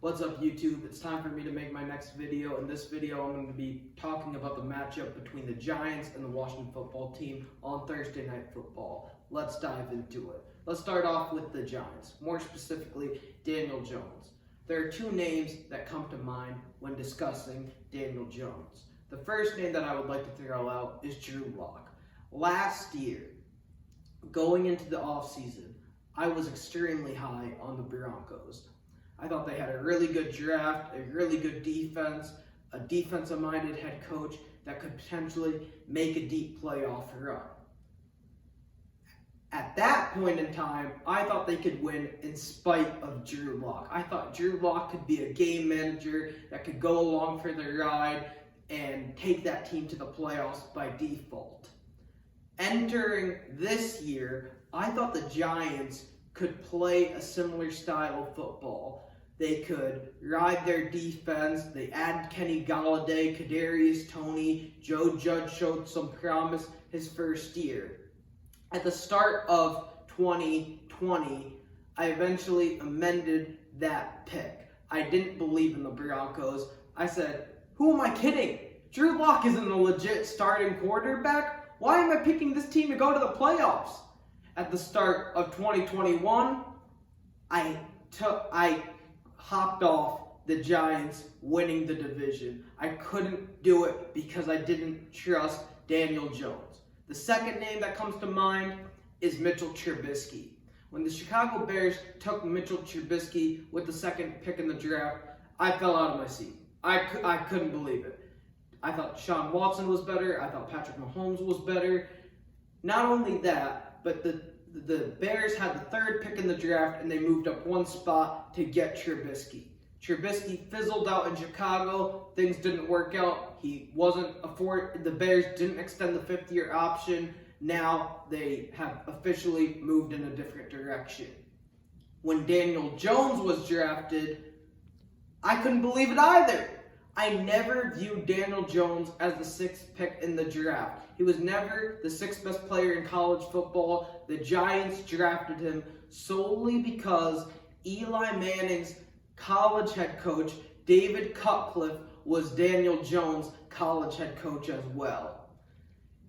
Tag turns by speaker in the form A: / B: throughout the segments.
A: What's up, YouTube? It's time for me to make my next video. In this video, I'm going to be talking about the matchup between the Giants and the Washington football team on Thursday Night Football. Let's dive into it. Let's start off with the Giants, more specifically Daniel Jones. There are two names that come to mind when discussing Daniel Jones. The first name that I would like to throw out is Drew Lock. Last year, going into the offseason, I was extremely high on the Broncos. I thought they had a really good draft, a really good defense, a defensive-minded head coach that could potentially make a deep playoff run. At that point in time, I thought they could win in spite of Drew Lock. I thought Drew Lock could be a game manager that could go along for the ride and take that team to the playoffs by default. Entering this year, I thought the Giants could play a similar style of football. They could ride their defense. They added Kenny Golladay, Kadarius Toney. Joe Judge showed some promise his first year. At the start of 2020, I eventually amended that pick. I didn't believe in the Broncos. I said, who am I kidding? Drew Lock isn't a legit starting quarterback. Why am I picking this team to go to the playoffs? At the start of 2021, I hopped off the Giants winning the division. I couldn't do it because I didn't trust Daniel Jones. The second name that comes to mind is Mitchell Trubisky. When the Chicago Bears took Mitchell Trubisky with the second pick in the draft, I fell out of my seat. I couldn't believe it. I thought Sean Watson was better. I thought Patrick Mahomes was better. Not only that, but the Bears had the third pick in the draft, and they moved up one spot to get Trubisky. Trubisky fizzled out in Chicago. Things didn't work out. The Bears didn't extend the fifth-year option. Now they have officially moved in a different direction. When Daniel Jones was drafted, I couldn't believe it either. I never viewed Daniel Jones as the sixth pick in the draft. He was never the sixth best player in college football. The Giants drafted him solely because Eli Manning's college head coach, David Cutcliffe, was Daniel Jones' college head coach as well.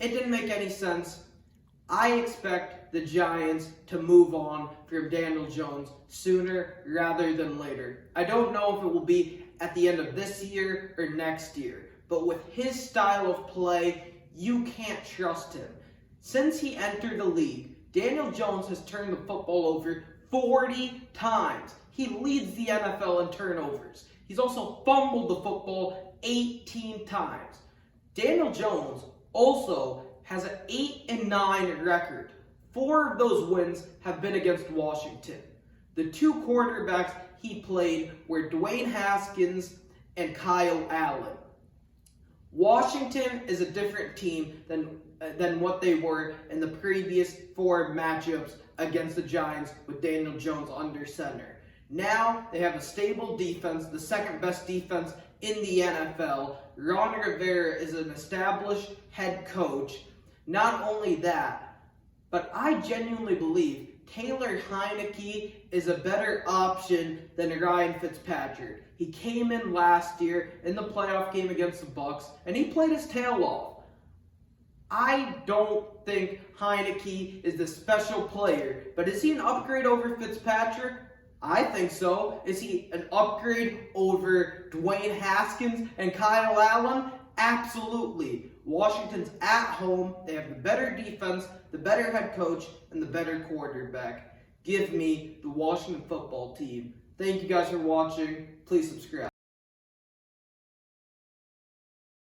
A: It didn't make any sense. I expect the Giants to move on from Daniel Jones sooner rather than later. I don't know if it will be at the end of this year or next year, but with his style of play, you can't trust him. Since he entered the league, Daniel Jones has turned the football over 40 times. He leads the NFL in turnovers. He's also fumbled the football 18 times. Daniel Jones also has an 8-9 record. 4 of those wins have been against Washington. The two quarterbacks he played were Dwayne Haskins and Kyle Allen. Washington is a different team than what they were in the previous 4 matchups against the Giants with Daniel Jones under center. Now they have a stable defense, the second best defense in the NFL. Ron Rivera is an established head coach. Not only that, but I genuinely believe Taylor Heinicke is a better option than Ryan Fitzpatrick. He came in last year in the playoff game against the Bucs, and he played his tail off. I don't think Heinicke is the special player, but is he an upgrade over Fitzpatrick? I think so. Is he an upgrade over Dwayne Haskins and Kyle Allen? Absolutely. Washington's at home. They have the better defense, the better head coach, and the better quarterback. Give me the Washington football team. Thank you guys for watching. Please subscribe.